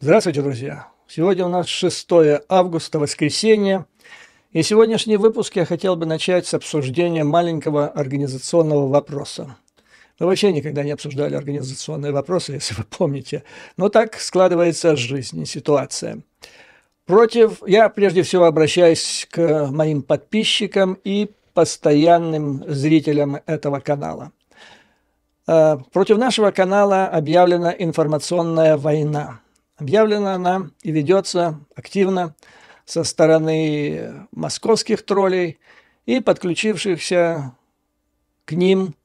Здравствуйте, друзья! Сегодня у нас 6 августа, воскресенье. И сегодняшний выпуск я хотел бы начать с обсуждения маленького организационного вопроса. Мы вообще никогда не обсуждали организационные вопросы, если вы помните. Но так складывается жизнь и ситуация. Я прежде всего обращаюсь к моим подписчикам и постоянным зрителям этого канала. Против нашего канала объявлена информационная война. Объявлена она и ведется активно со стороны московских троллей и подключившихся к ним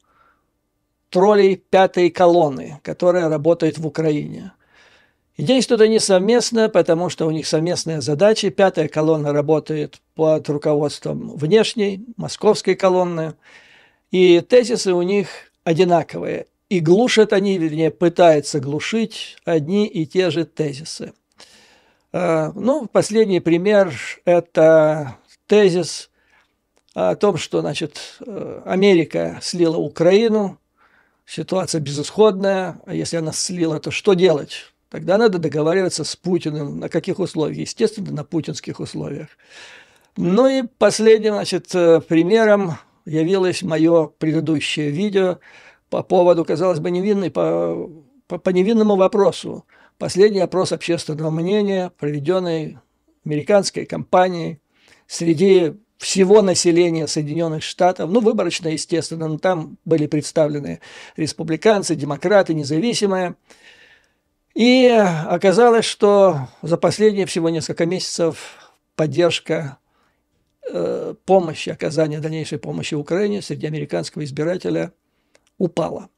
троллей пятой колонны, которая работает в Украине. И действуют они совместно, потому что у них совместные задачи. Пятая колонна работает под руководством внешней, московской колонны, и тезисы у них одинаковые. И глушат они, вернее, пытаются глушить одни и те же тезисы. Последний пример – это тезис о том, что, Америка слила Украину, ситуация безысходная, а если она слила, то что делать? Тогда надо договариваться с Путиным. На каких условиях? Естественно, на путинских условиях. Ну и последним, примером явилось мое предыдущее видео по поводу, казалось бы, по невинному вопросу. Последний опрос общественного мнения, проведенный американской компанией среди всего населения Соединенных Штатов, выборочно, естественно, но там были представлены республиканцы, демократы, независимые. И оказалось, что за последние всего несколько месяцев поддержка оказания дальнейшей помощи Украине среди американского избирателя упала.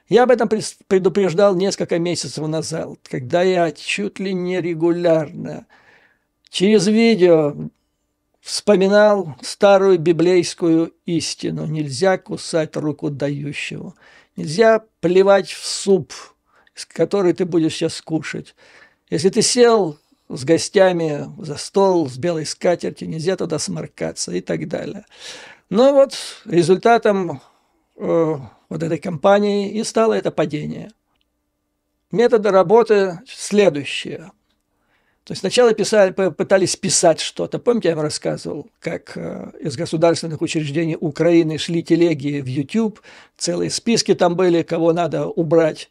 Я об этом предупреждал несколько месяцев назад, когда я чуть ли не регулярно через видео вспоминал старую библейскую истину. Нельзя кусать руку дающего. Нельзя плевать в суп, который ты будешь сейчас кушать. Если ты сел с гостями за стол с белой скатертью, нельзя туда сморкаться и так далее. Но вот результатом этой кампании и стало это падение. Методы работы следующие. То есть сначала пытались писать что-то. Помните, я вам рассказывал, как из государственных учреждений Украины шли телеги в YouTube, целые списки там были, кого надо убрать.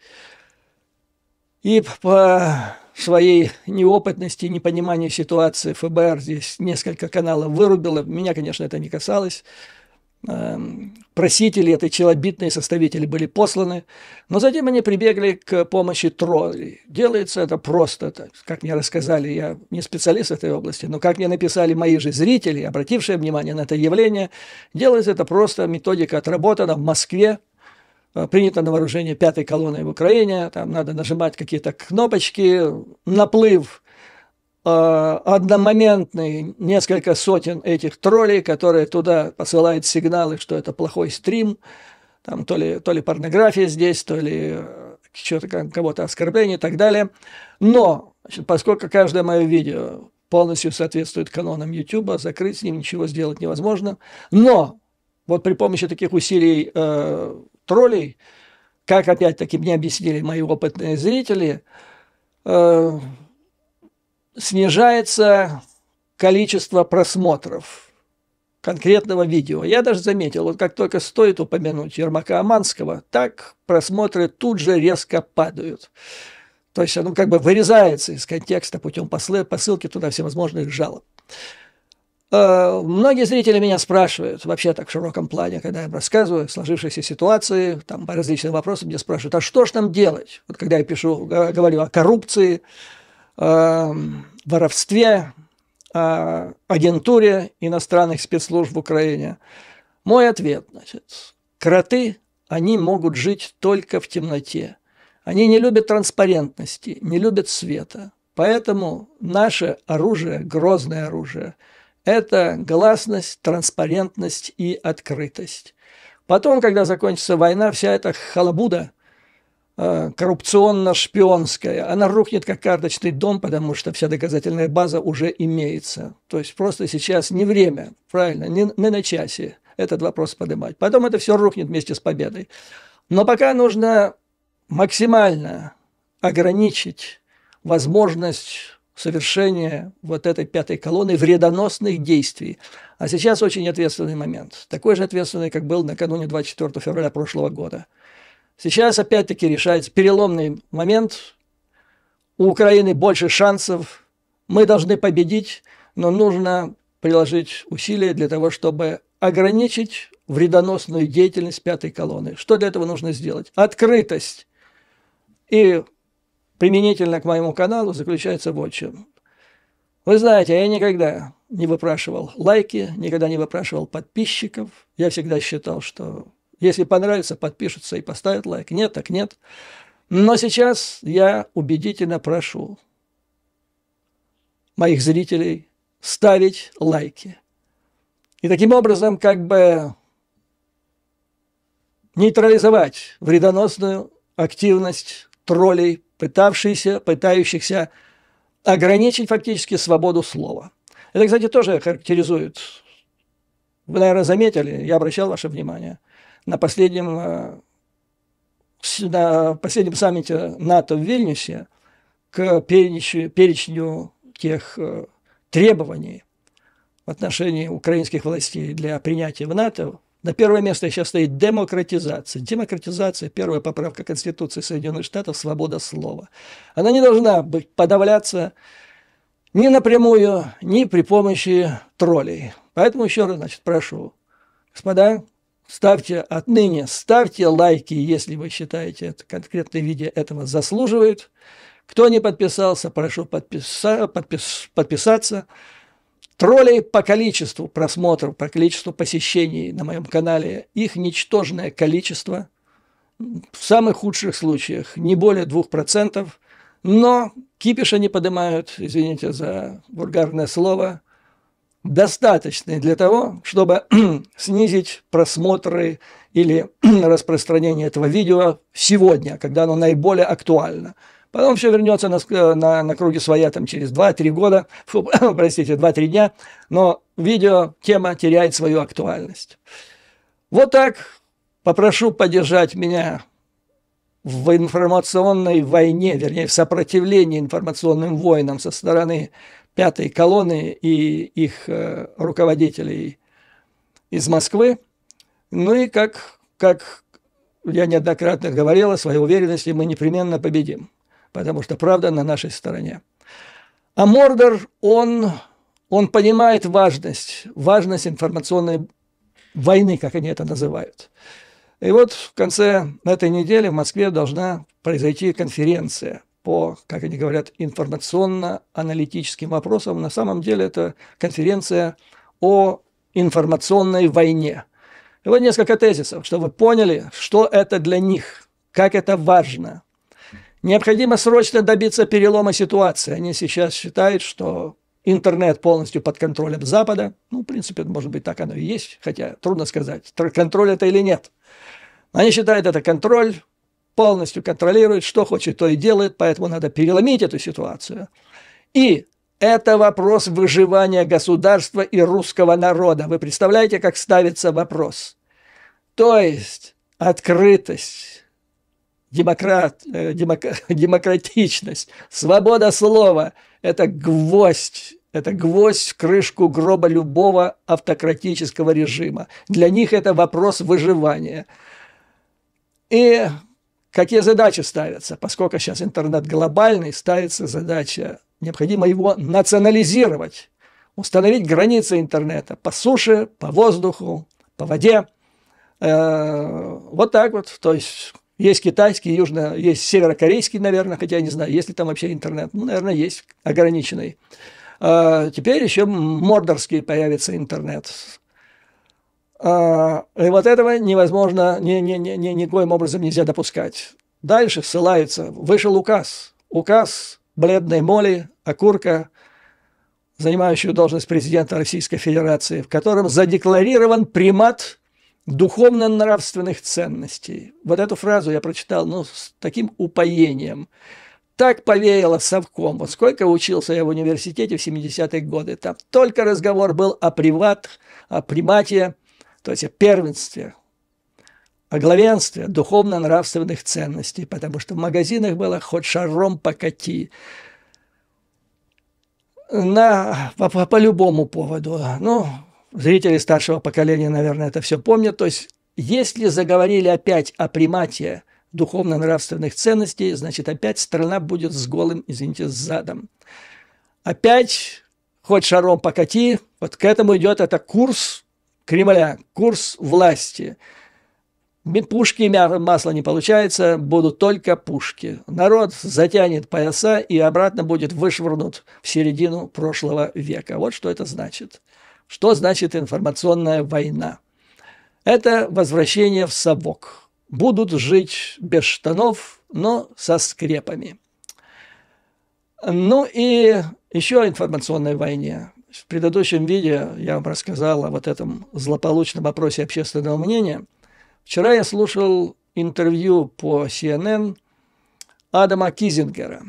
И по своей неопытности, непониманию ситуации ФБР здесь несколько каналов вырубило. Меня, конечно, это не касалось. Просители, это челобитные составители были посланы, но затем они прибегли к помощи троллей. Делается это просто, как мне рассказали, я не специалист в этой области, но как мне написали мои же зрители, обратившие внимание на это явление, делается это просто, методика отработана в Москве, принято на вооружение пятой колонной в Украине, там надо нажимать какие-то кнопочки, наплыв одномоментный, несколько сотен этих троллей, которые туда посылают сигналы, что это плохой стрим, там то ли порнография здесь, то ли что-то кого-то оскорбление и так далее. Но, поскольку каждое мое видео полностью соответствует канонам YouTube, закрыть с ним ничего сделать невозможно. Но вот при помощи таких усилий троллей, как опять-таки мне объяснили мои опытные зрители, снижается количество просмотров конкретного видео. Я даже заметил, вот как только стоит упомянуть Ермака Аманского, так просмотры тут же резко падают. То есть оно вырезается из контекста путем посылки туда всевозможных жалоб. Многие зрители меня спрашивают, вообще так в широком плане, когда я рассказываю о сложившейся ситуации, там по различным вопросам мне спрашивают, а что ж нам делать? Вот когда я говорю о коррупции, воровстве, агентуре иностранных спецслужб в Украине. Мой ответ, кроты, они могут жить только в темноте. Они не любят транспарентности, не любят света. Поэтому наше оружие, грозное оружие, это гласность, транспарентность и открытость. Потом, когда закончится война, вся эта халабуда коррупционно-шпионская, она рухнет как карточный дом, потому что вся доказательная база уже имеется. То есть просто сейчас не время, правильно, не на часе этот вопрос поднимать. Потом это все рухнет вместе с победой. Но пока нужно максимально ограничить возможность совершения вот этой пятой колонны вредоносных действий. А сейчас очень ответственный момент. Такой же ответственный, как был накануне 24 февраля прошлого года. Сейчас опять-таки решается переломный момент. У Украины больше шансов. Мы должны победить, но нужно приложить усилия для того, чтобы ограничить вредоносную деятельность пятой колонны. Что для этого нужно сделать? Открытость. И применительно к моему каналу заключается вот в чем. Вы знаете, я никогда не выпрашивал лайки, никогда не выпрашивал подписчиков. Я всегда считал, что если понравится, подпишутся и поставят лайк. Нет, так нет. Но сейчас я убедительно прошу моих зрителей ставить лайки. И таким образом как бы нейтрализовать вредоносную активность троллей, пытающихся ограничить фактически свободу слова. Это, кстати, тоже характеризует, вы, наверное, заметили, я обращал ваше внимание, на последнем саммите НАТО в Вильнюсе к перечню тех требований в отношении украинских властей для принятия в НАТО, на первое место сейчас стоит демократизация. Демократизация – первая поправка Конституции Соединенных Штатов, свобода слова. Она не должна быть подавляться ни напрямую, ни при помощи троллей. Поэтому еще раз, прошу, господа, отныне ставьте лайки, если вы считаете, это конкретное видео этого заслуживает. Кто не подписался, прошу подписаться. Троллей по количеству просмотров, по количеству посещений на моем канале, их ничтожное количество, в самых худших случаях не более 2%, но кипиша не поднимают, извините за вульгарное слово, достаточные для того, чтобы снизить просмотры или распространение этого видео сегодня, когда оно наиболее актуально. Потом все вернется на круги своя там, через 2-3 года, простите, 2-3 дня, но видео, тема теряет свою актуальность. Вот так попрошу поддержать меня в информационной войне, вернее, в сопротивлении информационным войнам со стороны пятой колонны и их руководителей из Москвы. Ну и как я неоднократно говорил о своей уверенности, мы непременно победим. Потому что правда на нашей стороне. А Мордор, он понимает важность информационной войны, как они это называют. И вот в конце этой недели в Москве должна произойти конференция по, как они говорят, информационно-аналитическим вопросам. На самом деле это конференция о информационной войне. И вот несколько тезисов, чтобы вы поняли, что это для них, как это важно. Необходимо срочно добиться перелома ситуации. Они сейчас считают, что интернет полностью под контролем Запада. Ну, в принципе, может быть, так оно и есть, хотя трудно сказать, контроль это или нет. Они считают, это контроль, полностью контролирует, что хочет, то и делает, поэтому надо переломить эту ситуацию. И это вопрос выживания государства и русского народа. Вы представляете, как ставится вопрос? То есть открытость, демократичность, свобода слова – это гвоздь в крышку гроба любого автократического режима. Для них это вопрос выживания. И какие задачи ставятся? Поскольку сейчас интернет глобальный, ставится задача, необходимо его национализировать, установить границы интернета по суше, по воздуху, по воде. Вот так вот, то есть… Есть китайский, есть северокорейский, наверное, хотя я не знаю, есть ли там вообще интернет. Ну, наверное, есть ограниченный. Теперь еще мордорский появится интернет. И вот этого невозможно, никоим образом нельзя допускать. Дальше ссылаются. Вышел указ бледной моли, окурка, занимающего должность президента Российской Федерации, в котором задекларирован примат духовно-нравственных ценностей. Вот эту фразу я прочитал с таким упоением. Так повеяло совком. Вот сколько учился я в университете в 70-е годы. Там только разговор был о примате, то есть о первенстве, о главенстве духовно-нравственных ценностей. Потому что в магазинах было хоть шаром покати. по любому поводу. Ну, зрители старшего поколения, наверное, это все помнят. То есть, если заговорили опять о примате духовно-нравственных ценностей, значит, опять страна будет с голым, извините, задом. Опять хоть шаром покати, вот к этому идет это курс Кремля, курс власти. Пушки и масла не получается, будут только пушки. Народ затянет пояса и обратно будет вышвырнут в середину прошлого века. Вот что это значит. Что значит информационная война? Это возвращение в совок. Будут жить без штанов, но со скрепами. Ну и еще о информационной войне. В предыдущем видео я вам рассказал о вот этом злополучном опросе общественного мнения. Вчера я слушал интервью по CNN Адама Кизингера.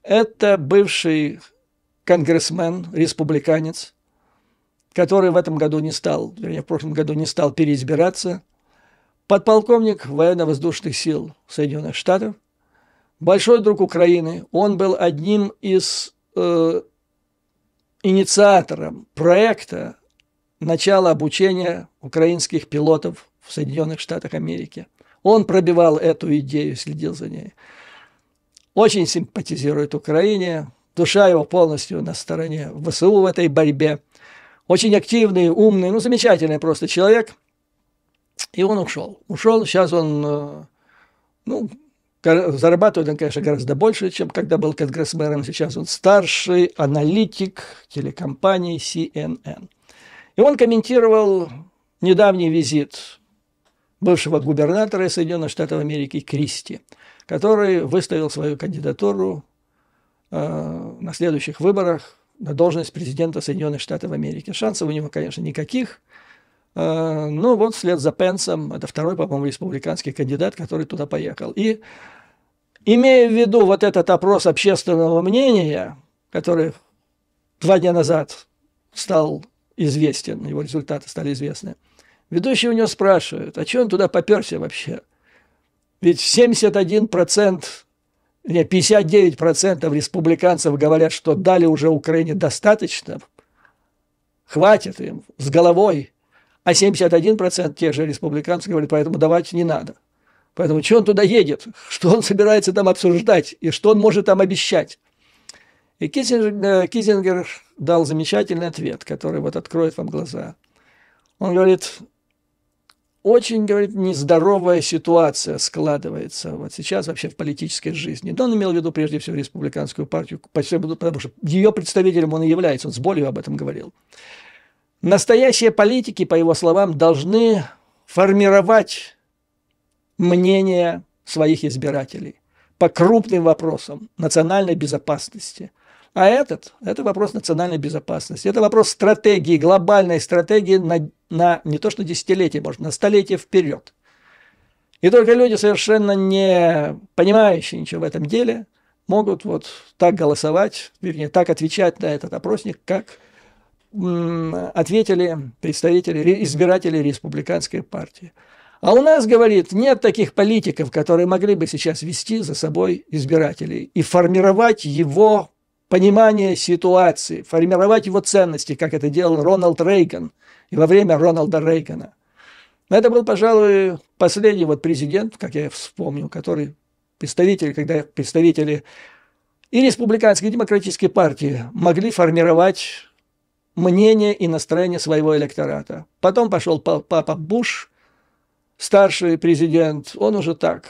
Это бывший конгрессмен, республиканец, который в этом году не стал, вернее, в прошлом году не стал переизбираться, подполковник военно-воздушных сил Соединенных Штатов, большой друг Украины. Он был одним из инициаторов проекта начала обучения украинских пилотов в Соединенных Штатах Америки. Он пробивал эту идею, следил за ней. Очень симпатизирует Украине. Душа его полностью на стороне ВСУ в этой борьбе. Очень активный, умный, ну, замечательный просто человек. И он ушел. Ушел, сейчас он, ну, зарабатывает он, конечно, гораздо больше, чем когда был конгрессменом. Сейчас он старший аналитик телекомпании CNN. И он комментировал недавний визит бывшего губернатора Соединенных Штатов Америки Кристи, который выставил свою кандидатуру на следующих выборах на должность президента Соединенных Штатов Америки. Шансов у него, конечно, никаких. Но вот вслед за Пенсом, это второй, по-моему, республиканский кандидат, который туда поехал. И имея в виду вот этот опрос общественного мнения, который 2 дня назад стал известен, его результаты стали известны, ведущий у него спрашивает, а что он туда поперся вообще? Ведь 71%, нет, 59% республиканцев говорят, что дали уже Украине достаточно, хватит им, с головой. А 71% тех же республиканцев говорят, поэтому давать не надо. Поэтому что он туда едет? Что он собирается там обсуждать? И что он может там обещать? И Киссингер дал замечательный ответ, который вот откроет вам глаза. Он говорит, очень, говорит, нездоровая ситуация складывается вот сейчас вообще в политической жизни. Да, он имел в виду прежде всего республиканскую партию, потому что ее представителем он и является, он с болью об этом говорил. Настоящие политики, по его словам, должны формировать мнение своих избирателей по крупным вопросам национальной безопасности. А это вопрос национальной безопасности. Это вопрос стратегии, глобальной стратегии на не то что десятилетие, может, на столетие вперед. И только люди, совершенно не понимающие ничего в этом деле, могут вот так голосовать, вернее, так отвечать на этот опросник, как ответили представители, избиратели республиканской партии. А у нас, говорит, нет таких политиков, которые могли бы сейчас вести за собой избирателей и формировать его понимание ситуации, формировать его ценности, как это делал Рональд Рейган и во время Рональда Рейгана. Это был, пожалуй, последний вот президент, как я вспомнил, который когда представители и республиканской, и демократической партии могли формировать мнение и настроение своего электората. Потом пошел папа Буш, старший президент, он уже так,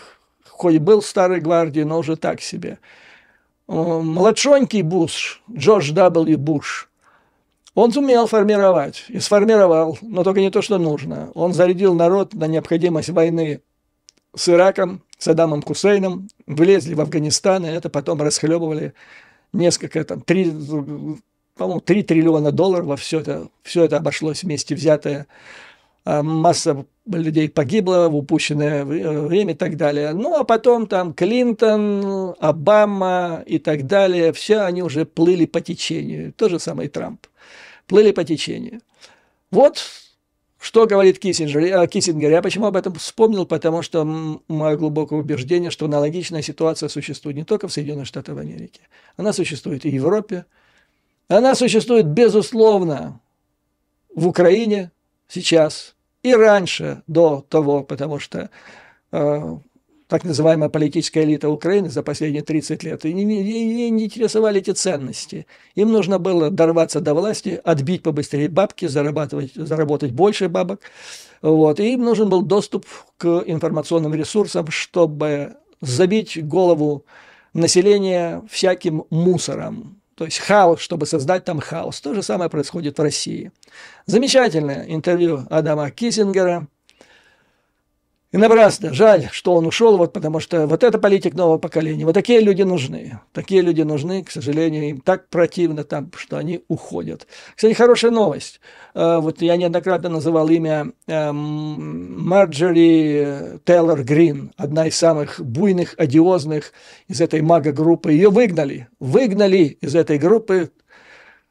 хоть был в старой гвардии, но уже так себе. Младшонький Буш, Джордж W. Буш, он сумел формировать и сформировал, но только не то, что нужно. Он зарядил народ на необходимость войны с Ираком, Саддамом Хусейном, влезли в Афганистан, и это потом расхлебывали несколько, там, 3 триллиона долларов во все это обошлось вместе взятое. Масса людей погибла в упущенное время и так далее. Ну, а потом там Клинтон, Обама и так далее, все они уже плыли по течению. То же самое и Трамп. Плыли по течению. Вот что говорит Киссингер. Я почему об этом вспомнил? Потому что мое глубокое убеждение, что аналогичная ситуация существует не только в Соединенных Штатах Америки. Она существует и в Европе, Она существует, безусловно, в Украине сейчас и раньше, до того, потому что так называемая политическая элита Украины за последние 30 лет, и не интересовали эти ценности. Им нужно было дорваться до власти, отбить побыстрее бабки, заработать больше бабок. Вот. И им нужен был доступ к информационным ресурсам, чтобы забить голову населения всяким мусором. То есть хаос, чтобы создать там хаос. То же самое происходит в России. Замечательное интервью Адама Киссингера. И напрасно, жаль, что он ушел, вот, потому что вот это политик нового поколения. Вот такие люди нужны. Такие люди нужны, к сожалению, им так противно там, что они уходят. Кстати, хорошая новость. Вот я неоднократно называл имя Марджори Тейлор Грин, одна из самых буйных, одиозных из этой мага-группы. Ее выгнали. Выгнали из этой группы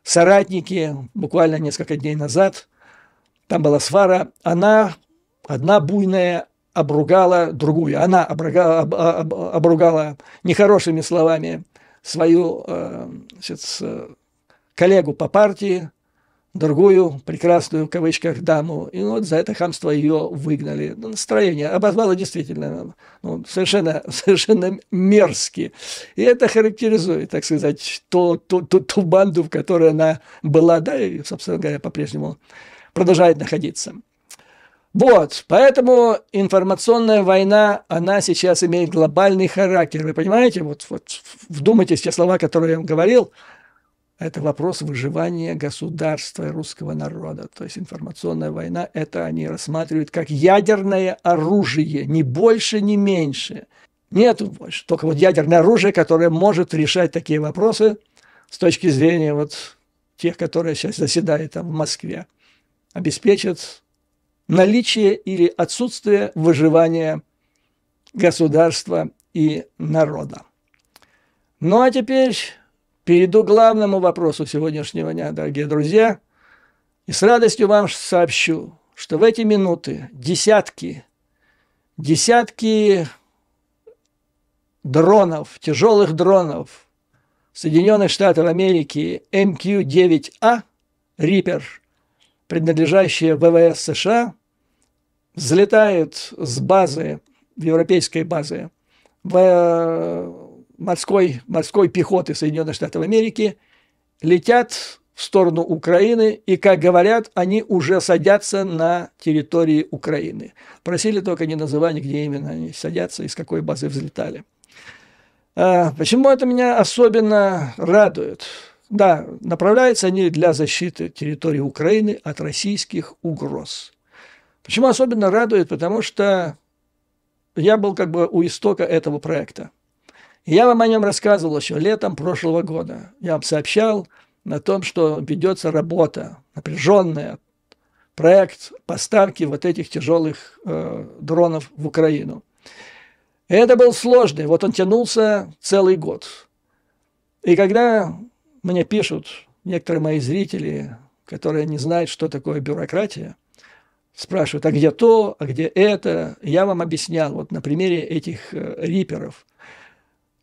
соратники буквально несколько дней назад. Там была свара. Она, одна буйная, обругала другую. Она обругала нехорошими словами свою коллегу по партии, другую прекрасную, в кавычках, даму. И вот за это хамство ее выгнали. Настроение обозвало действительно совершенно мерзки. И это характеризует, так сказать, ту банду, в которой она была, да, и, собственно говоря, по-прежнему продолжает находиться. Вот, поэтому информационная война, она сейчас имеет глобальный характер. Вы понимаете, вот вдумайтесь в те слова, которые я вам говорил, это вопрос выживания государства и русского народа. То есть информационная война, это они рассматривают как ядерное оружие, ни больше, ни меньше. Нету больше, только вот ядерное оружие, которое может решать такие вопросы с точки зрения вот тех, которые сейчас заседают там в Москве, обеспечат наличие или отсутствие выживания государства и народа. Ну а теперь перейду к главному вопросу сегодняшнего дня, дорогие друзья. И с радостью вам сообщу, что в эти минуты десятки дронов, тяжелых дронов Соединенных Штатов Америки МК-9А, Reaper, принадлежащие ВВС США, взлетают с базы, в европейской базы, морской пехоты Соединенных Штатов Америки, летят в сторону Украины, и, как говорят, они уже садятся на территории Украины. Просили только не называть, где именно они садятся, из какой базы взлетали. Почему это меня особенно радует? Да, направляются они для защиты территории Украины от российских угроз. Почему особенно радует? Потому что я был как бы у истока этого проекта. И я вам о нем рассказывал еще летом прошлого года. Я вам сообщал о том, что ведется работа, напряженная, проект поставки вот этих тяжелых дронов в Украину. И это был сложный, вот он тянулся целый год. И когда мне пишут некоторые мои зрители, которые не знают, что такое бюрократия, спрашивают, а где то, а где это. Я вам объяснял вот на примере этих риперов.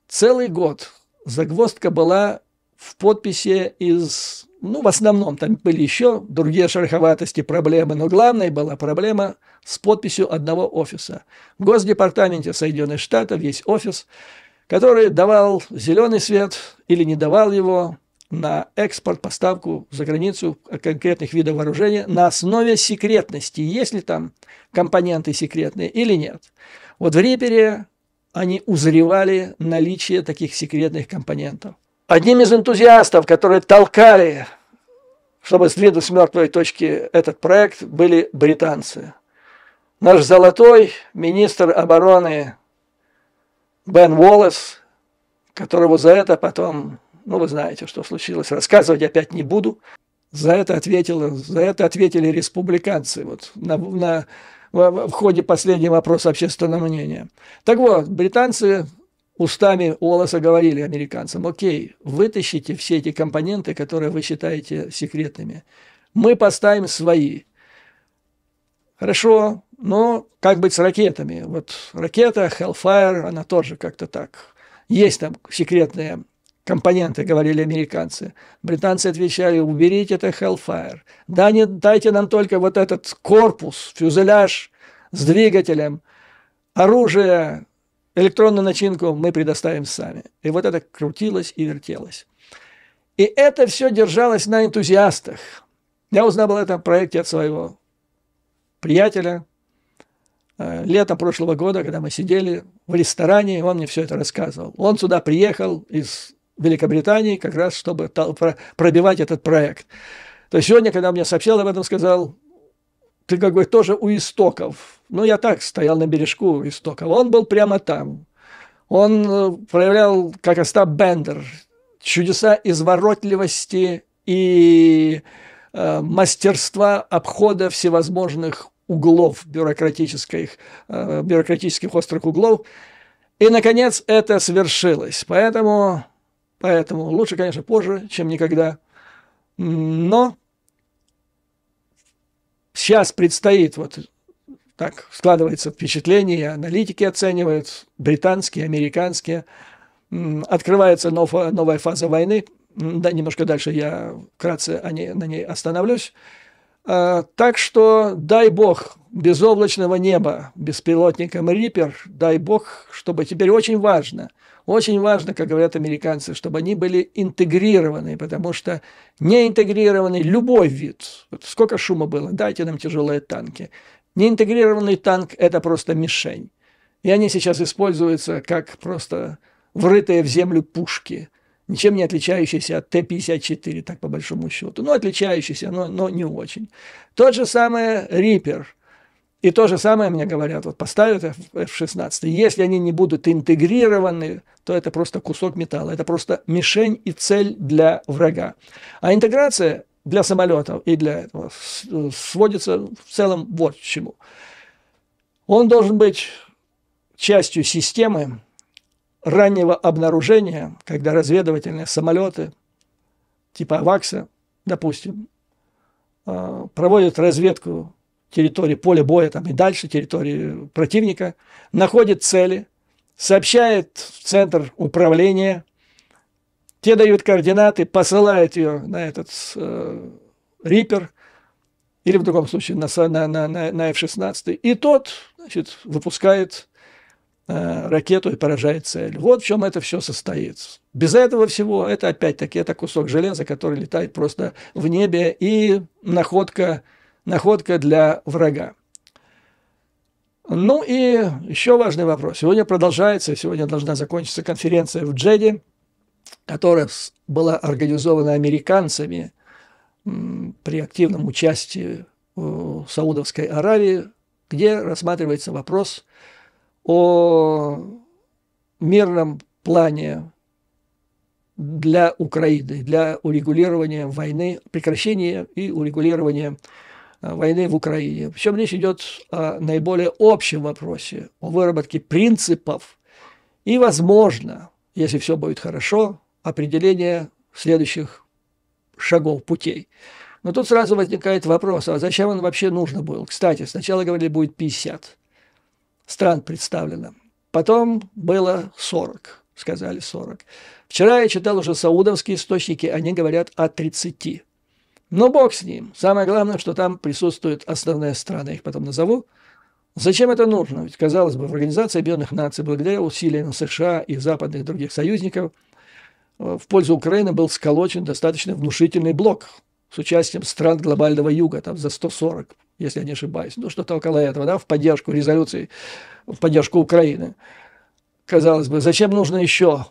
Целый год загвоздка была в подписи из, в основном там были еще другие шероховатости, проблемы, но главной была проблема с подписью одного офиса. В Госдепартаменте Соединенных Штатов есть офис, который давал зеленый свет или не давал его на экспорт, поставку за границу конкретных видов вооружения на основе секретности, есть ли там компоненты секретные или нет. Вот в Рипере они узревали наличие таких секретных компонентов. Одним из энтузиастов, которые толкали, чтобы сдвинуть с мертвой точки этот проект, были британцы. Наш золотой министр обороны Бен Уоллес, которого за это потом, вы знаете, что случилось, рассказывать опять не буду, за это ответили республиканцы в ходе последнего опроса общественного мнения. Так вот, британцы устами Уоллеса говорили американцам: окей, вытащите все эти компоненты, которые вы считаете секретными, мы поставим свои. Хорошо, но как быть с ракетами? Вот ракета Hellfire, она тоже как-то так. Есть там секретные компоненты, говорили американцы. Британцы отвечали: уберите это Hellfire. Да, не дайте нам только вот этот корпус, фюзеляж с двигателем, оружие, электронную начинку мы предоставим сами. И вот это крутилось и вертелось. И это все держалось на энтузиастах. Я узнал об этом проекте от своего приятеля летом прошлого года, когда мы сидели в ресторане, он мне все это рассказывал. Он сюда приехал из Великобритании как раз, чтобы пробивать этот проект. То есть сегодня, когда он мне сообщил об этом, сказал: ты как бы тоже у истоков. Ну, я так стоял на бережку истоков. Он был прямо там. Он проявлял, как Остап Бендер, чудеса изворотливости и мастерства обхода всевозможных углов бюрократических острых углов. И, наконец, это свершилось. Поэтому лучше, конечно, позже, чем никогда. Но сейчас предстоит, вот так складывается впечатление, аналитики оценивают, британские, американские. Открывается новая фаза войны. Да, немножко дальше я вкратце на ней остановлюсь. Так что дай бог безоблачного неба беспилотникам Reaper, дай бог, чтобы теперь очень важно, как говорят американцы, чтобы они были интегрированы, потому что не интегрированный любой вид, вот сколько шума было, дайте нам тяжелые танки, неинтегрированный танк – это просто мишень, и они сейчас используются как просто врытые в землю пушки, ничем не отличающийся от Т-54, так по большому счету. Ну, отличающийся, но не очень. Тот же самый Reaper. И то же самое мне говорят, вот поставят F-16. Если они не будут интегрированы, то это просто кусок металла. Это просто мишень и цель для врага. А интеграция для самолетов и для этого сводится в целом вот к чему. Он должен быть частью системы раннего обнаружения, когда разведывательные самолеты типа «Авакса», допустим, проводят разведку территории поля боя там, и дальше территории противника, находят цели, сообщает в центр управления, те дают координаты, посылают ее на этот Reaper, или в другом случае на F-16, и тот, значит, выпускает ракету и поражает цель. Вот в чем это все состоит. Без этого всего это опять-таки это кусок железа, который летает просто в небе, и находка для врага. Ну и еще важный вопрос. Сегодня должна закончиться конференция в Джеде, которая была организована американцами при активном участии Саудовской Аравии, где рассматривается вопрос о мирном плане для Украины, для урегулирования войны, прекращения и урегулирования войны в Украине. Причем речь идет о наиболее общем вопросе, о выработке принципов и, возможно, если все будет хорошо, определение следующих шагов, путей. Но тут сразу возникает вопрос, а зачем он вообще нужно был? Кстати, сначала говорили, будет 50 стран представлено. Потом было 40, сказали 40. Вчера я читал уже саудовские источники, они говорят о 30. Но бог с ним. Самое главное, что там присутствуют основные страны, я их потом назову. Зачем это нужно? Ведь, казалось бы, в Организации Объединенных Наций, благодаря усилиям США и западных других союзников, в пользу Украины был сколочен достаточно внушительный блок с участием стран глобального юга, там за 140, если я не ошибаюсь. Ну, что-то около этого, да, в поддержку резолюции, в поддержку Украины. Казалось бы, зачем нужно еще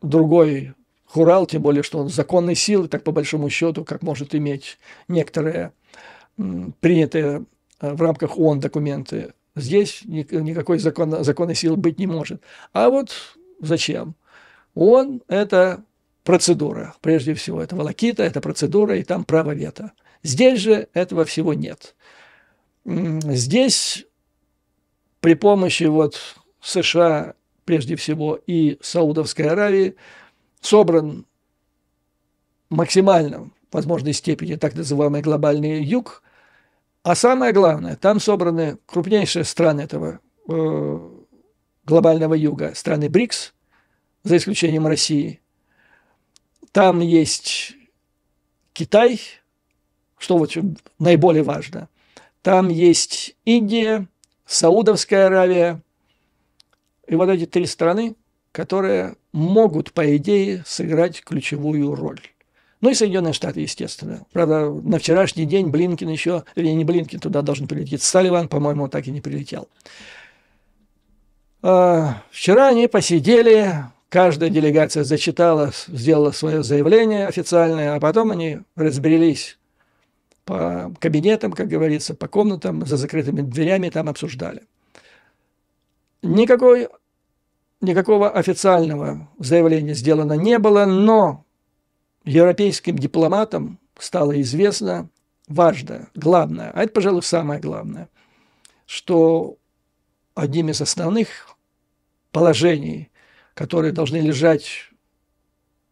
другой Хурал, тем более, что он законной силы, так по большому счету, как может иметь некоторые принятые в рамках ООН документы. Здесь никакой законной силы быть не может. А вот зачем? ООН – это процедура, прежде всего. Это волокита, это процедура, и там право вето. Здесь же этого всего нет. Здесь при помощи вот США, прежде всего, и Саудовской Аравии собран максимально в возможной степени так называемый глобальный юг, а самое главное, там собраны крупнейшие страны этого глобального юга, страны БРИКС, за исключением России, там есть Китай, что вот наиболее важно. Там есть Индия, Саудовская Аравия. И вот эти 3 страны, которые могут, по идее, сыграть ключевую роль. Ну и Соединенные Штаты, естественно. Правда, на вчерашний день Блинкен еще, или не Блинкен, туда должен прилететь Салливан, по-моему, он так и не прилетел. Вчера они посидели, каждая делегация зачитала, сделала свое заявление официальное, а потом они разбрелись по кабинетам, как говорится, по комнатам, за закрытыми дверями там обсуждали. Никакого официального заявления сделано не было, но европейским дипломатам стало известно важное, главное, а это, пожалуй, самое главное, что одним из основных положений, которые должны лежать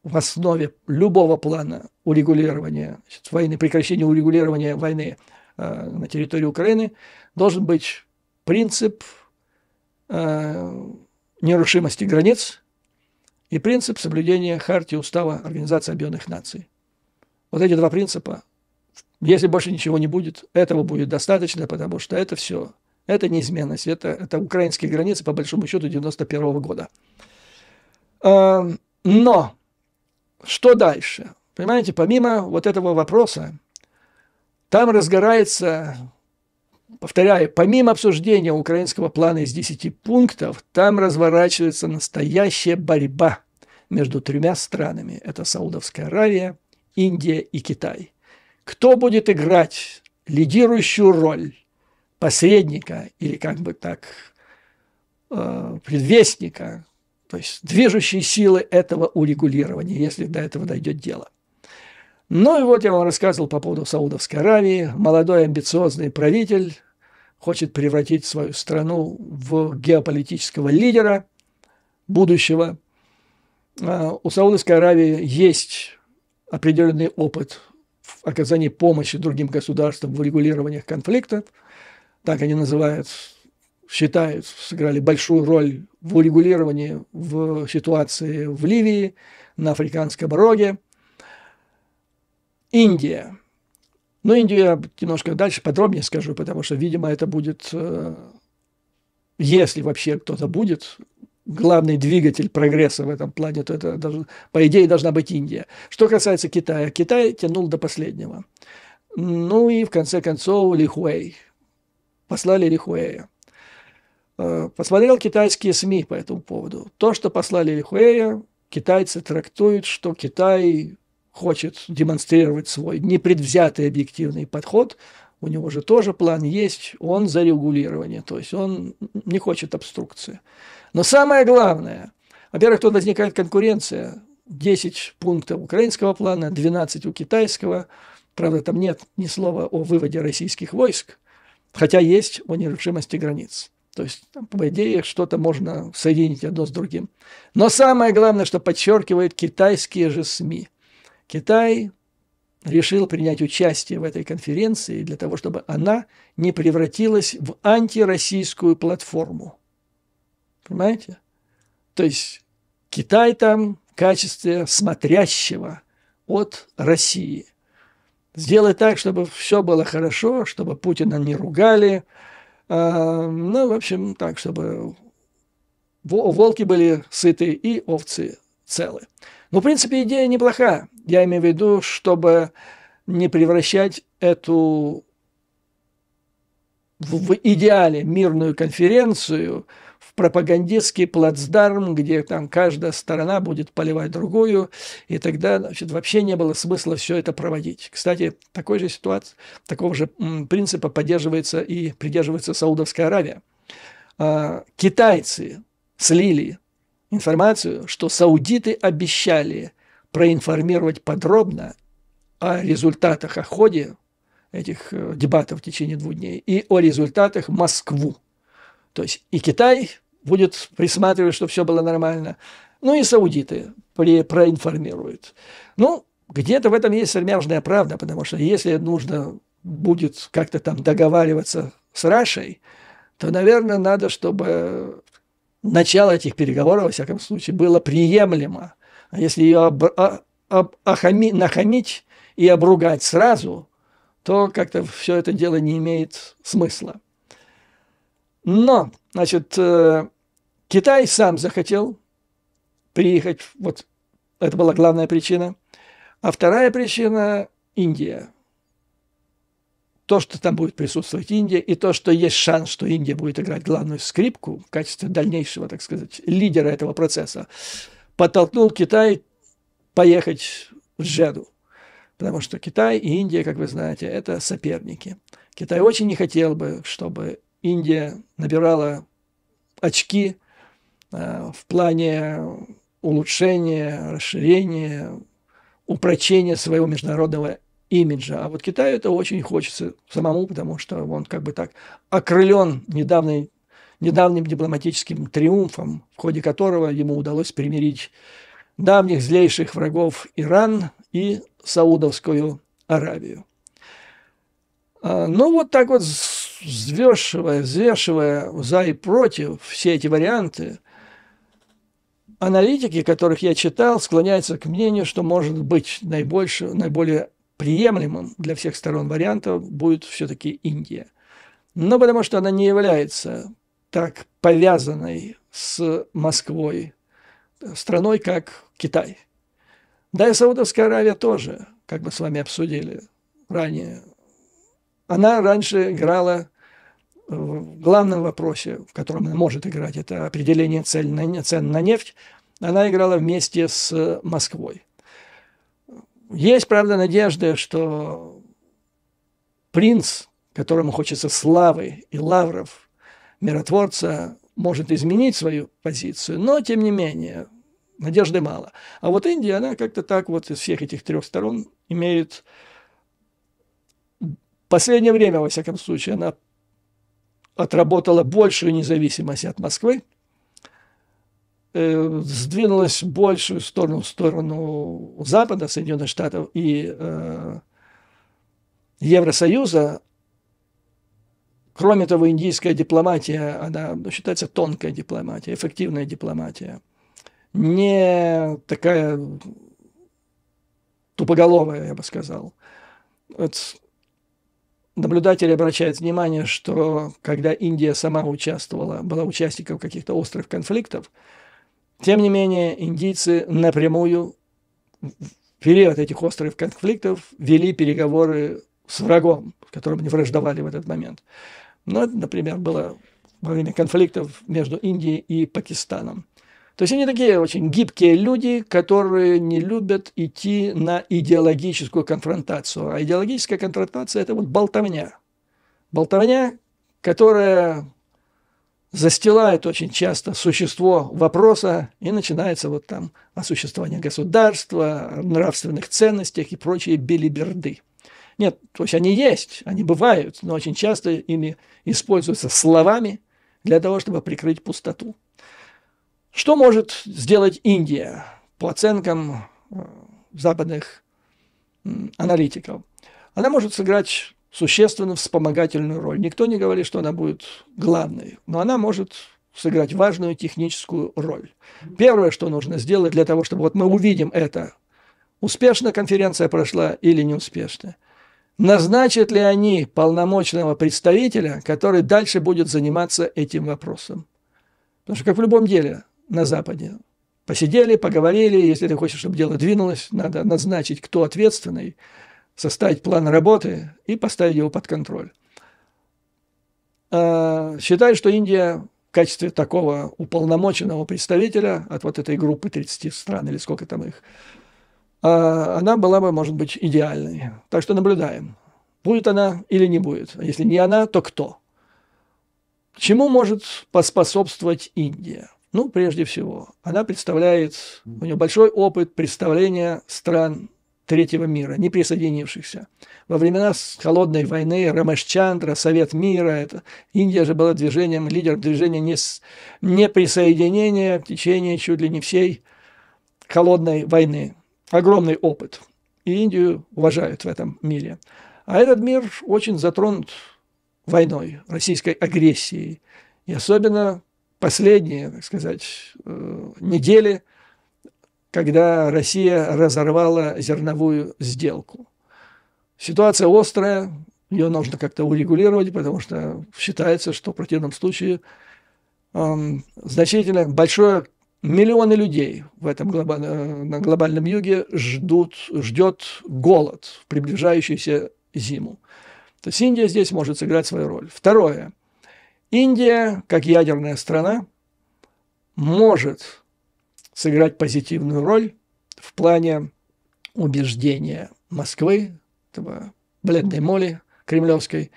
в основе любого плана урегулирования войны, прекращения урегулирования войны на территории Украины, должен быть принцип нерушимости границ и принцип соблюдения Хартии Устава Организации Объединенных Наций. Вот эти 2 принципа, если больше ничего не будет, этого будет достаточно, потому что это все, это неизменность, это украинские границы, по большому счету, 91 года. Но что дальше? Понимаете, помимо вот этого вопроса, там разгорается, повторяю, помимо обсуждения украинского плана из 10 пунктов, там разворачивается настоящая борьба между 3 странами. Это Саудовская Аравия, Индия и Китай. Кто будет играть лидирующую роль посредника или как бы так предвестника, то есть движущей силы этого урегулирования, если до этого дойдет дело. Ну и вот я вам рассказывал по поводу Саудовской Аравии. Молодой амбициозный правитель хочет превратить свою страну в геополитического лидера будущего. У Саудовской Аравии есть определенный опыт в оказании помощи другим государствам в урегулировании конфликтов. Так они называют, считают, сыграли большую роль в урегулировании в ситуации в Ливии, на Африканском роге. Индия. Но Индию я немножко дальше подробнее скажу, потому что, видимо, это будет, если вообще кто-то будет, главный двигатель прогресса в этом плане, то это, по идее, должна быть Индия. Что касается Китая, Китай тянул до последнего. Ну и, в конце концов, Ли Хуэй. Послали Ли Хуэя. Посмотрел китайские СМИ по этому поводу. То, что послали Ли Хуэя, китайцы трактуют, что Китай хочет демонстрировать свой непредвзятый объективный подход. У него же тоже план есть, он за регулирование, то есть он не хочет обструкции. Но самое главное, во-первых, тут возникает конкуренция. 10 пунктов украинского плана, 12 у китайского. Правда, там нет ни слова о выводе российских войск, хотя есть о нерушимости границ. То есть, по идее, что-то можно соединить одно с другим. Но самое главное, что подчеркивают китайские же СМИ. Китай решил принять участие в этой конференции для того, чтобы она не превратилась в антироссийскую платформу. Понимаете? То есть Китай там в качестве смотрящего от России. Сделать так, чтобы все было хорошо, чтобы Путина не ругали. Ну, в общем, так, чтобы волки были сыты и овцы целы. Ну, в принципе, идея неплоха. Я имею в виду, чтобы не превращать эту в идеале мирную конференцию в пропагандистский плацдарм, где там каждая сторона будет поливать другую, и тогда, значит, вообще не было смысла все это проводить. Кстати, такой же ситуации, такого же принципа поддерживается и придерживается Саудовская Аравия. Китайцы слили информацию, что саудиты обещали проинформировать подробно о результатах, о ходе этих дебатов в течение 2 дней и о результатах Москву. То есть и Китай будет присматривать, чтобы все было нормально, ну и саудиты проинформируют. Ну, где-то в этом есть сермяжная правда, потому что если нужно будет как-то там договариваться с Рашей, то, наверное, надо, чтобы начало этих переговоров, во всяком случае, было приемлемо. А если ее нахамить и обругать сразу, то как-то все это дело не имеет смысла. Но, значит, Китай сам захотел приехать, вот это была главная причина. А вторая причина – Индия. То, что там будет присутствовать Индия, и то, что есть шанс, что Индия будет играть главную скрипку в качестве дальнейшего, так сказать, лидера этого процесса, подтолкнул Китай поехать в Джедду. Потому что Китай и Индия, как вы знаете, это соперники. Китай очень не хотел бы, чтобы Индия набирала очки в плане улучшения, расширения, упрочения своего международного имиджа. А вот Китаю это очень хочется самому, потому что он как бы так окрылен недавним дипломатическим триумфом, в ходе которого ему удалось примирить давних злейших врагов Иран и Саудовскую Аравию. Ну, вот так вот, взвешивая за и против все эти варианты, аналитики, которых я читал, склоняются к мнению, что, может быть, наиболее приемлемым для всех сторон вариантом будет все-таки Индия. Но потому что она не является так повязанной с Москвой страной, как Китай. Да и Саудовская Аравия тоже, как мы с вами обсудили ранее. Она раньше играла в главном вопросе, в котором она может играть, это определение цен на нефть, она играла вместе с Москвой. Есть, правда, надежда, что принц, которому хочется славы и лавров, миротворца, может изменить свою позицию, но, тем не менее, надежды мало. А вот Индия, она как-то так вот из всех этих трех сторон имеет... В последнее время, во всяком случае, она отработала большую независимость от Москвы, сдвинулась в большую сторону Запада, Соединенных Штатов и Евросоюза. Кроме того, индийская дипломатия, она считается тонкая дипломатия, эффективная дипломатия, не такая тупоголовая, я бы сказал. Вот наблюдатели обращают внимание, что когда Индия сама была участником каких-то острых конфликтов, тем не менее индийцы напрямую в период этих острых конфликтов вели переговоры с врагом, с которым они враждовали в этот момент. Ну, это, например, было во время конфликтов между Индией и Пакистаном. То есть они такие очень гибкие люди, которые не любят идти на идеологическую конфронтацию. А идеологическая конфронтация – это вот болтовня. Болтовня, которая застилает очень часто существо вопроса, и начинается вот там о существовании государства, о нравственных ценностях и прочие белиберды. Нет, то есть они есть, они бывают, но очень часто ими используются словами для того, чтобы прикрыть пустоту. Что может сделать Индия по оценкам западных аналитиков? Она может сыграть существенную вспомогательную роль. Никто не говорит, что она будет главной, но она может сыграть важную техническую роль. Первое, что нужно сделать для того, чтобы вот мы увидим это, успешно конференция прошла или неуспешно. Назначат ли они полномочного представителя, который дальше будет заниматься этим вопросом? Потому что, как в любом деле на Западе, посидели, поговорили, если ты хочешь, чтобы дело двинулось, надо назначить, кто ответственный, составить план работы и поставить его под контроль. Считаю, что Индия в качестве такого уполномоченного представителя от вот этой группы 30 стран, или сколько там их, она была бы, может быть, идеальной. Так что наблюдаем, будет она или не будет. А если не она, то кто? Чему может поспособствовать Индия? Ну, прежде всего, она представляет, у нее большой опыт представления стран третьего мира, не присоединившихся. Во времена холодной войны, Рамешчандра, Совет мира, Индия же была лидером движения неприсоединения в течение чуть ли не всей холодной войны. Огромный опыт. И Индию уважают в этом мире. А этот мир очень затронут войной, российской агрессией. И особенно последние, так сказать, недели когда Россия разорвала зерновую сделку. Ситуация острая, ее нужно как-то урегулировать, потому что считается, что в противном случае значительно большое миллионы людей в этом на глобальном юге ждет голод в приближающуюся зиму. То есть Индия здесь может сыграть свою роль. Второе. Индия, как ядерная страна, может сыграть позитивную роль в плане убеждения Москвы, бледной моли кремлевской,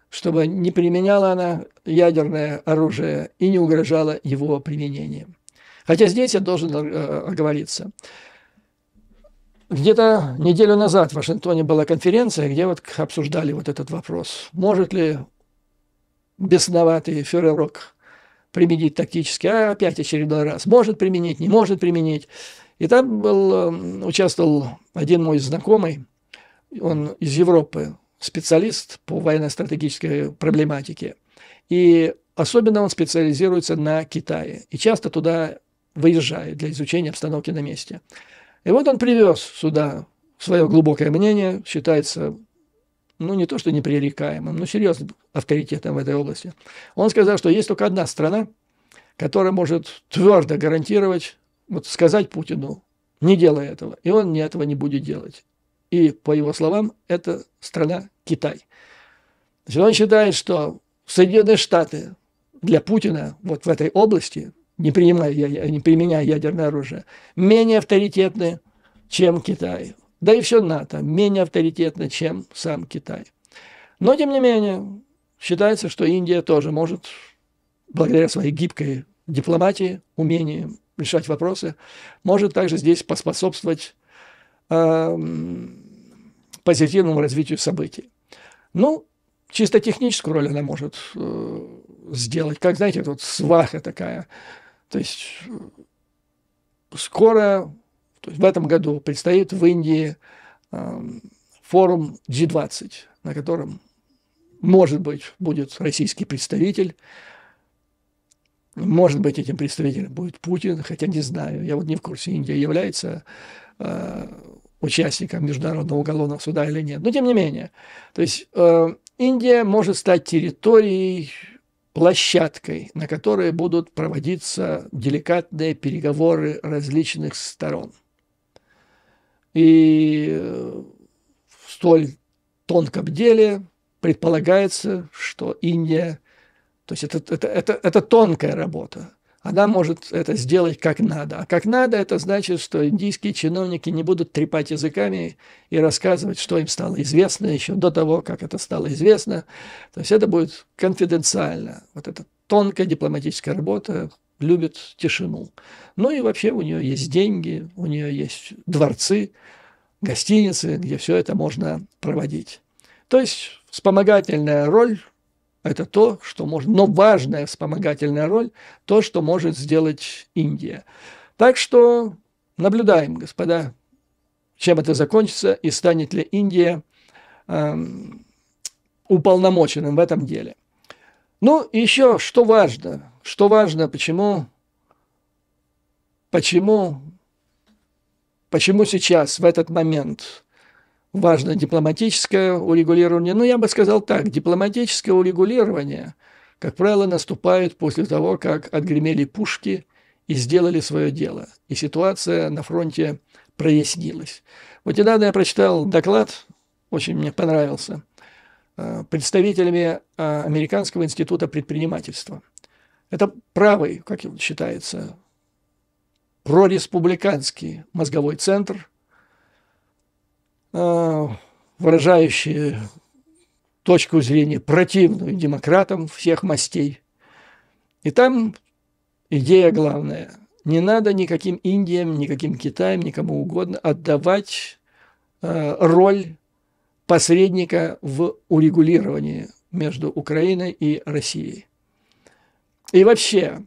чтобы не применяла она ядерное оружие и не угрожала его применением. Хотя здесь я должен оговориться. Где-то неделю назад в Вашингтоне была конференция, где вот обсуждали вот этот вопрос. Может ли бесноватый фюрерок применить тактически, опять очередной раз. Может применить, не может применить. И там участвовал один мой знакомый, он из Европы, специалист по военно-стратегической проблематике. И особенно он специализируется на Китае. И часто туда выезжает для изучения обстановки на месте. И вот он привез сюда свое глубокое мнение, считается, не то что непререкаемым, но серьезным авторитетом в этой области. Он сказал, что есть только одна страна, которая может твердо гарантировать, сказать Путину, не делай этого, и он этого не будет делать. И, по его словам, это страна Китай. Значит, он считает, что Соединенные Штаты для Путина вот в этой области, не применяя ядерное оружие, менее авторитетны, чем Китай. Да и все НАТО менее авторитетно, чем сам Китай. Но, тем не менее, считается, что Индия тоже может, благодаря своей гибкой дипломатии, умению решать вопросы, может также здесь поспособствовать позитивному развитию событий. Чисто техническую роль она может сделать, как, знаете, вот сваха такая. То есть скоро, в этом году предстоит в Индии форум G20, на котором, может быть, будет российский представитель. Может быть, этим представителем будет Путин, хотя не знаю. Я вот не в курсе, Индия является участником Международного уголовного суда или нет. Но тем не менее. То есть Индия может стать территорией, площадкой, на которой будут проводиться деликатные переговоры различных сторон. И в столь тонком деле предполагается, что Индия, то есть это тонкая работа, она может это сделать как надо. А как надо, это значит, что индийские чиновники не будут трепать языками и рассказывать, что им стало известно еще до того, как это стало известно. То есть это будет конфиденциально. Вот эта тонкая дипломатическая работа любит тишину. И вообще у нее есть деньги, у нее есть дворцы, гостиницы, где все это можно проводить. То есть вспомогательная роль – это то, что может, но важная вспомогательная роль, то, что может сделать Индия. Так что наблюдаем, господа, чем это закончится и станет ли Индия уполномоченным в этом деле. И еще что важно, почему сейчас, в этот момент, важно дипломатическое урегулирование. Я бы сказал так, дипломатическое урегулирование, как правило, наступает после того, как отгремели пушки и сделали свое дело. И ситуация на фронте прояснилась. Вот недавно я прочитал доклад, очень мне понравился, представителями Американского института предпринимательства. Это правый, как считается, прореспубликанский мозговой центр, выражающие точку зрения противную демократам всех мастей. И там идея главная. Не надо никаким Индиям, никаким Китаям, никому угодно отдавать роль посредника в урегулировании между Украиной и Россией. И вообще,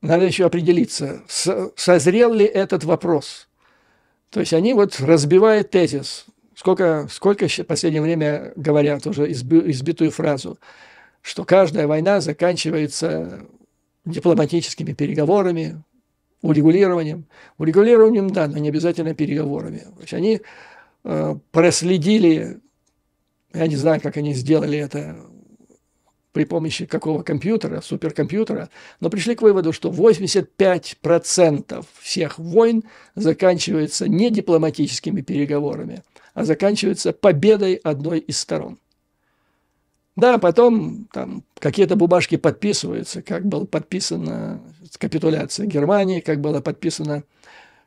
надо еще определиться, созрел ли этот вопрос. То есть они разбивают тезис, сколько в последнее время говорят уже избитую фразу, что каждая война заканчивается дипломатическими переговорами, урегулированием. Урегулированием, да, но не обязательно переговорами. То есть они проследили, я не знаю, как они сделали это при помощи какого компьютера, суперкомпьютера, но пришли к выводу, что 85% всех войн заканчиваются не дипломатическими переговорами, а заканчиваются победой одной из сторон. Да, потом там какие-то бумажки подписываются, как была подписана капитуляция Германии, как была подписана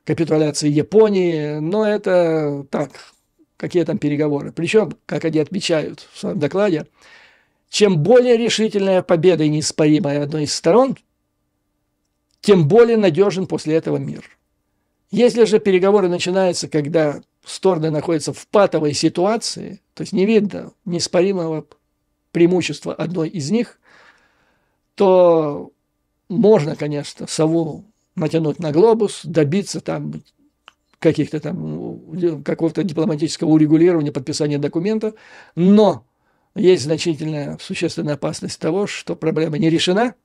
капитуляция Японии, но это так, какие там переговоры. Причем, как они отмечают в своем докладе, чем более решительная победа и неоспоримая одной из сторон, тем более надежен после этого мир. Если же переговоры начинаются, когда стороны находятся в патовой ситуации, то есть не видно неоспоримого преимущества одной из них, то можно, конечно, сову натянуть на глобус, добиться там каких-то там какого-то дипломатического урегулирования, подписания документа, но есть значительная, существенная опасность того, что проблема не решена,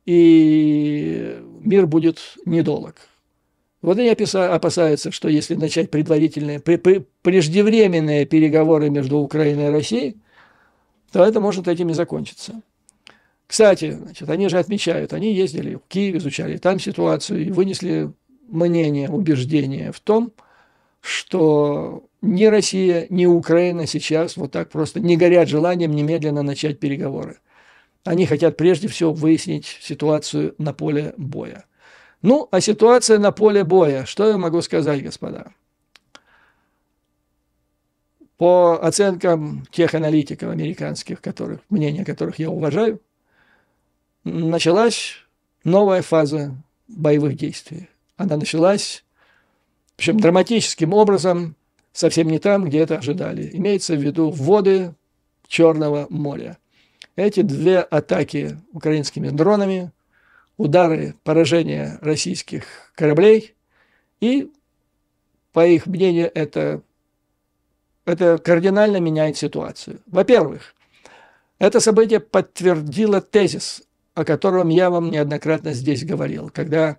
и мир будет недолг. Вот они опасаются, что если начать предварительные, преждевременные переговоры между Украиной и Россией, то это может этим и закончиться. Кстати, значит, они же отмечают, они ездили в Киев, изучали там ситуацию и вынесли мнение, убеждение в том, что ни Россия, ни Украина сейчас вот так просто не горят желанием немедленно начать переговоры. Они хотят прежде всего выяснить ситуацию на поле боя. Ну, а ситуация на поле боя, что я могу сказать, господа? По оценкам тех аналитиков американских, мнения которых я уважаю, началась новая фаза боевых действий. Она началась, причем драматическим образом, совсем не там, где это ожидали. Имеется в виду воды Черного моря. Эти две атаки украинскими дронами, удары, поражения российских кораблей, и, по их мнению, это кардинально меняет ситуацию. Во-первых, это событие подтвердило тезис, о котором я вам неоднократно здесь говорил, когда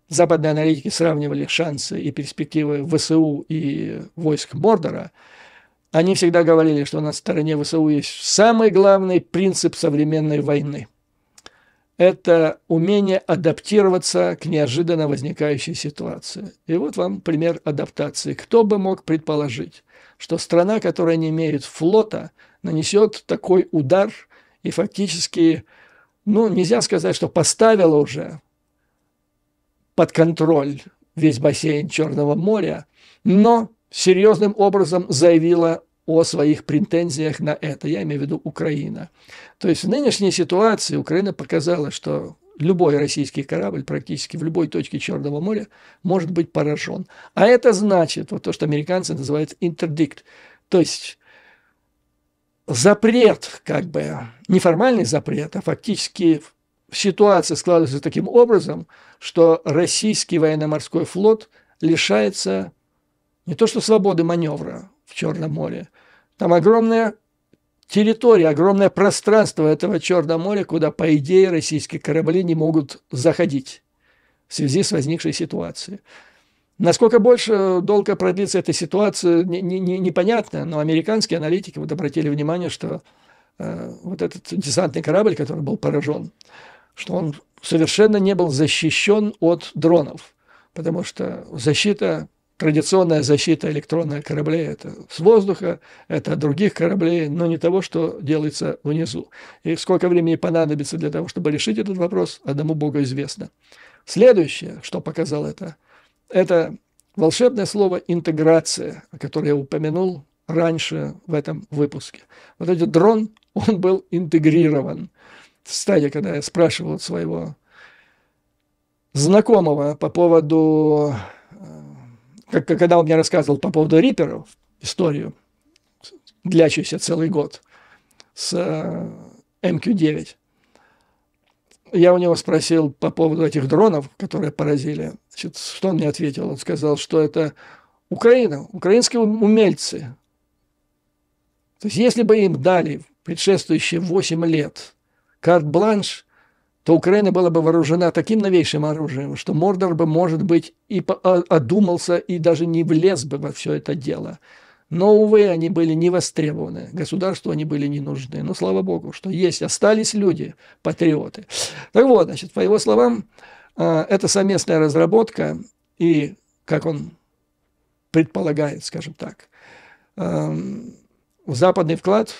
западные аналитики сравнивали шансы и перспективы ВСУ и войск Мордора, они всегда говорили, что на стороне ВСУ есть самый главный принцип современной войны. Это умение адаптироваться к неожиданно возникающей ситуации. И вот вам пример адаптации. Кто бы мог предположить, что страна, которая не имеет флота, нанесет такой удар и фактически, ну, нельзя сказать, что поставила уже под контроль весь бассейн Черного моря, но серьезным образом заявила о своих претензиях на это. Я имею в виду Украина. То есть в нынешней ситуации Украина показала, что любой российский корабль практически в любой точке Черного моря может быть поражен. А это значит, вот то, что американцы называют интердикт, то есть запрет, как бы, не формальный запрет, а фактически ситуация складывается таким образом, что российский военно-морской флот лишается не то что свободы маневра в Черном море, там огромная территория, огромное пространство этого Черного моря, куда, по идее, российские корабли не могут заходить в связи с возникшей ситуацией. Насколько больше долго продлится эта ситуация, непонятно, но американские аналитики вот обратили внимание, что вот этот десантный корабль, который был поражен, что он совершенно не был защищен от дронов, потому что традиционная защита электронных кораблей – это с воздуха, это от других кораблей, но не того, что делается внизу. И сколько времени понадобится для того, чтобы решить этот вопрос, одному Богу известно. Следующее, что показал это волшебное слово «интеграция», о котором я упомянул раньше в этом выпуске. Вот этот дрон, он был интегрирован. Кстати, когда я спрашивал своего знакомого по поводу, когда он мне рассказывал по поводу риперов, историю, длящуюся целый год, с МК-9, я у него спросил по поводу этих дронов, которые поразили. Значит, что он мне ответил? Он сказал, что это Украина, украинские умельцы. То есть, если бы им дали предшествующие 8 лет карт-бланш, то Украина была бы вооружена таким новейшим оружием, что Мордор бы, может быть, и одумался, и даже не влез бы во все это дело. Но, увы, они были не востребованы, государству они были не нужны. Но, слава богу, что есть, остались люди, патриоты. Так вот, значит, по его словам, это совместная разработка, и, как он предполагает, скажем так, западный вклад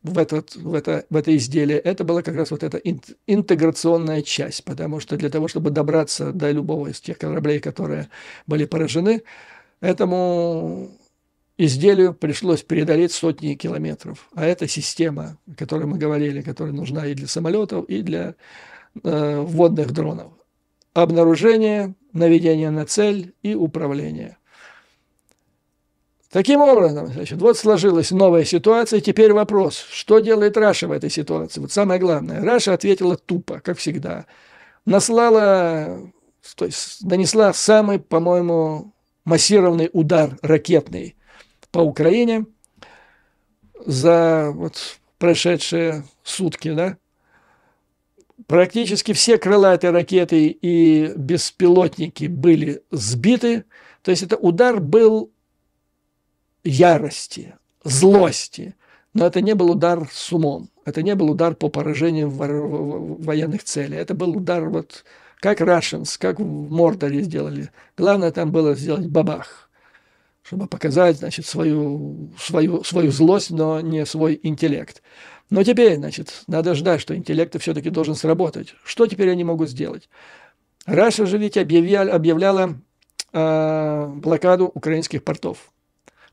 в это изделие, это была как раз вот эта интеграционная часть, потому что для того, чтобы добраться до любого из тех кораблей, которые были поражены, этому изделию пришлось преодолеть сотни километров. А это система, о которой мы говорили, которая нужна и для самолетов, и для водных дронов. Обнаружение, наведение на цель и управление. Таким образом, значит, вот сложилась новая ситуация. Теперь вопрос, что делает Раша в этой ситуации? Вот самое главное. Раша ответила тупо, как всегда. Наслала, то есть нанесла самый, по-моему, массированный удар ракетный по Украине за вот прошедшие сутки, да? Практически все крылатые ракеты и беспилотники были сбиты. То есть это удар был ярости, злости. Но это не был удар с умом. Это не был удар по поражению военных целей. Это был удар вот как Russians, как в Мордоре сделали. Главное там было сделать бабах, чтобы показать, значит, свою злость, но не свой интеллект. Но теперь, значит, надо ждать, что интеллект все-таки должен сработать. Что теперь они могут сделать? Раша же ведь объявляла блокаду украинских портов.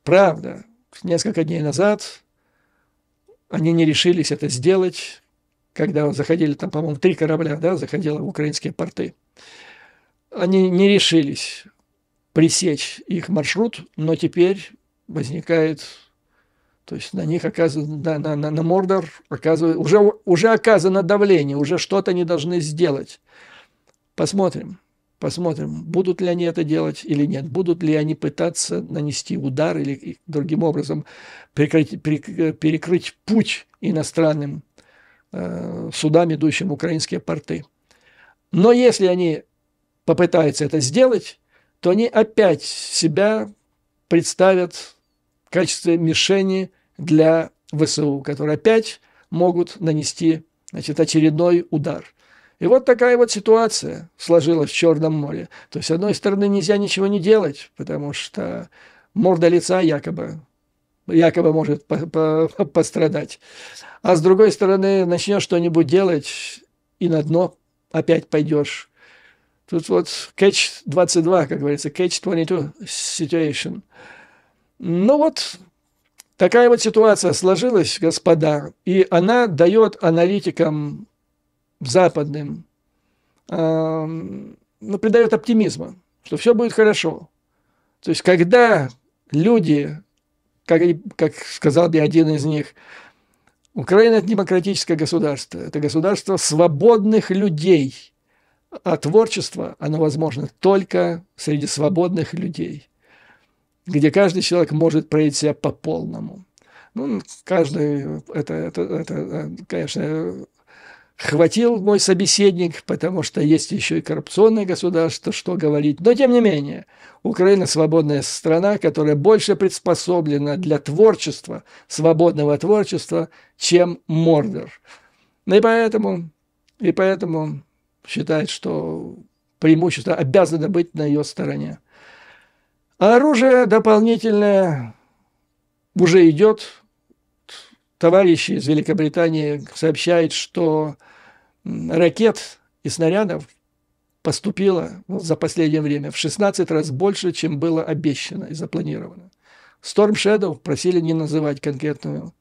Правда, несколько дней назад они не решились это сделать, когда заходили, там, по-моему, 3 корабля, да, заходило в украинские порты. Они не решились пресечь их маршрут, но теперь возникает, то есть на них оказывается, на Мордор уже оказано давление, уже что-то они должны сделать. Посмотрим, будут ли они это делать или нет, будут ли они пытаться нанести удар или другим образом перекрыть путь иностранным судам, идущим в украинские порты. Но если они попытаются это сделать, то они опять себя представят в качестве мишени для ВСУ, которые опять могут нанести, значит, очередной удар. И вот такая вот ситуация сложилась в Черном море. То есть, с одной стороны, нельзя ничего не делать, потому что морда лица якобы может пострадать. А с другой стороны, начнешь что-нибудь делать, и на дно опять пойдешь. Тут вот catch-22, как говорится, catch-22 situation. Ну вот, такая вот ситуация сложилась, господа, и она дает аналитикам западным, придает оптимизма, что все будет хорошо. То есть, когда люди, как сказал мне один из них, Украина – это демократическое государство, это государство свободных людей, а творчество, оно возможно только среди свободных людей, где каждый человек может проявить себя по полному. Ну, каждый, это, конечно, хватил мой собеседник, потому что есть еще и коррупционное государство, что говорить. Но, тем не менее, Украина – свободная страна, которая больше приспособлена для творчества, свободного творчества, чем Мордор. И поэтому считает, что преимущество обязано быть на ее стороне. А оружие дополнительное уже идет. Товарищи из Великобритании сообщают, что ракет и снарядов поступило за последнее время в 16 раз больше, чем было обещано и запланировано. Storm Shadow просили не называть конкретную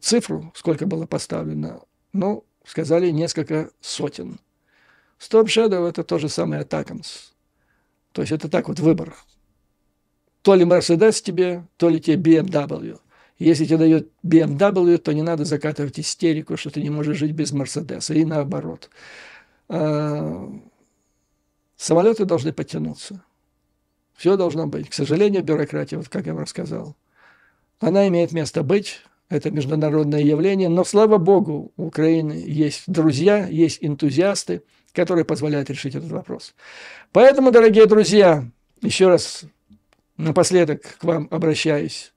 цифру, сколько было поставлено, но сказали несколько сотен. Storm Shadow – это то же самое Attackams. То есть это так вот выбор. То ли Mercedes тебе, то ли тебе BMW. Если тебе дают BMW, то не надо закатывать истерику, что ты не можешь жить без Мерседеса, и наоборот. Самолеты должны подтянуться. Все должно быть. К сожалению, бюрократия, вот как я вам рассказал, она имеет место быть, это международное явление, но, слава богу, у Украины есть друзья, есть энтузиасты, которые позволяют решить этот вопрос. Поэтому, дорогие друзья, еще раз напоследок к вам обращаюсь.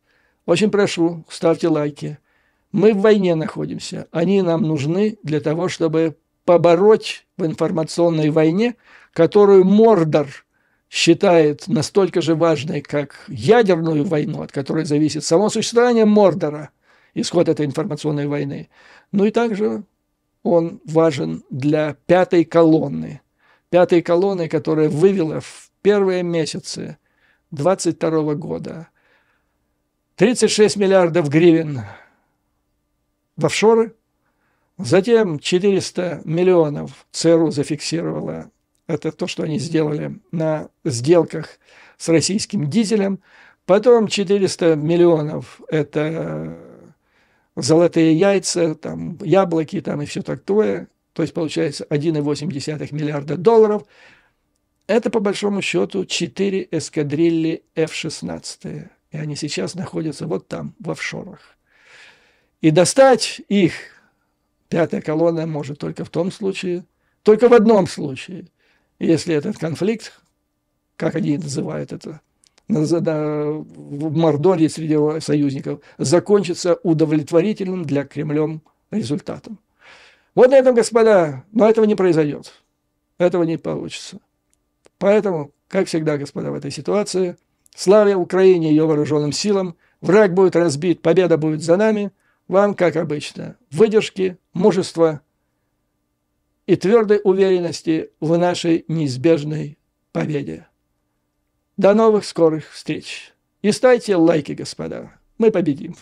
Очень прошу, ставьте лайки. Мы в войне находимся. Они нам нужны для того, чтобы побороть в информационной войне, которую Мордор считает настолько же важной, как ядерную войну, от которой зависит само существование Мордора, исход этой информационной войны. Ну и также он важен для пятой колонны. Пятой колонны, которая вывела в первые месяцы 2022 года 36 миллиардов гривен в офшоры, затем 400 миллионов ЦРУ зафиксировала. Это то, что они сделали на сделках с российским дизелем. Потом 400 миллионов – это золотые яйца, там, яблоки там, и все такое. То есть получается 1,8 миллиарда долларов. Это, по большому счету, 4 эскадрильи F-16. И они сейчас находятся вот там, в офшорах. И достать их пятая колонна может только в том случае, только в одном случае, если этот конфликт, как они называют это, в Мордоре среди союзников, закончится удовлетворительным для Кремля результатом. Вот на этом, господа, но этого не произойдет. Этого не получится. Поэтому, как всегда, господа, в этой ситуации, слава Украине и ее вооруженным силам, враг будет разбит, победа будет за нами. Вам, как обычно, выдержки, мужества и твердой уверенности в нашей неизбежной победе. До новых скорых встреч. И ставьте лайки, господа. Мы победим.